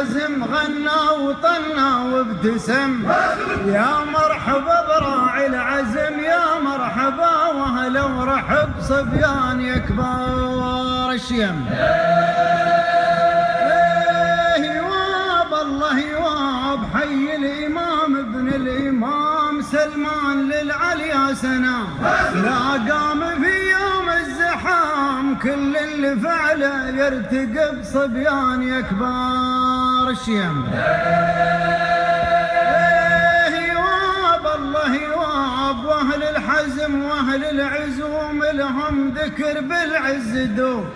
الحزم غنى وطنى وابتسم. يا مرحبا براعي العزم، يا مرحبا واهلا ورحب صبيان يا كبار الشيم. يواب الله يواب حي الإمام ابن الإمام سلمان للعليا سنام. لا قام في يوم الزحام كل اللي فعله يرتقب صبيان يا كبار الشيم. يواب الله يواب واهل الحزم واهل العزوم لهم ذكر بالعز دوم.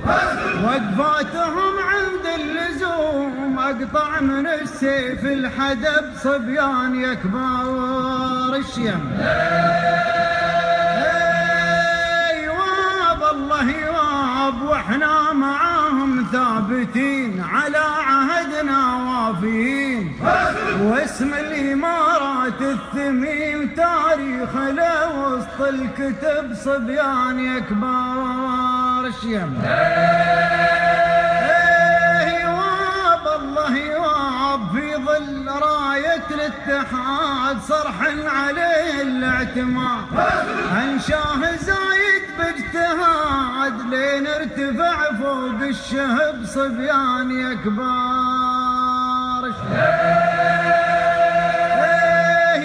وقفاتهم عند اللزوم اقطع من السيف الحدب صبيان يا كبار الشيم. يواب الله يواب واحنا معاهم ثابتين على عهدنا وافيين. واسم الامارات الثمين تاريخ له وسط الكتب صبيان يا كبار الشيم. يواب الله يواب في ظل راية الاتحاد صرح عليه الاعتماد. انشاه زايد باجتهاد لين ارتفع فوق الشهب صبيان يا كبار الشيم.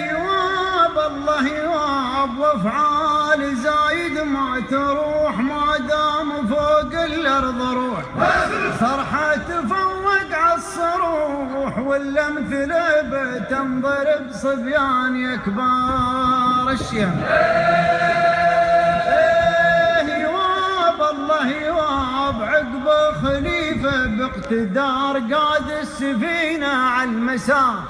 يواب الله يواب وافعال زايد ما تروح ما دام فوق الارض روح. صرحه تفوق عالصروح والامثله بتنضرب صبيان يا كبار الشيم. يواب الله يواب عقبه خليفه باقتدار قاد السفينه على المسار.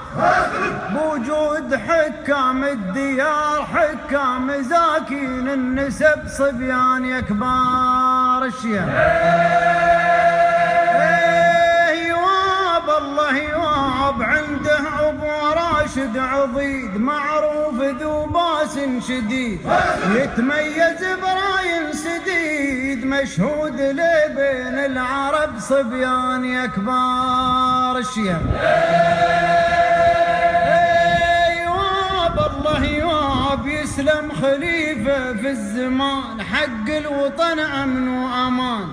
بوجود حكام الديار حكام زاكين النسب صبيان يا كبار الشيم. يواب الله يواب عنده ابو راشد عضيد معروف ذو باس شديد. يتميز براين سديد مشهود له بين العرب صبيان يا كبار الشيم. يواب الله يواب يسلم خليفه في الزمان حق الوطن امن وامان.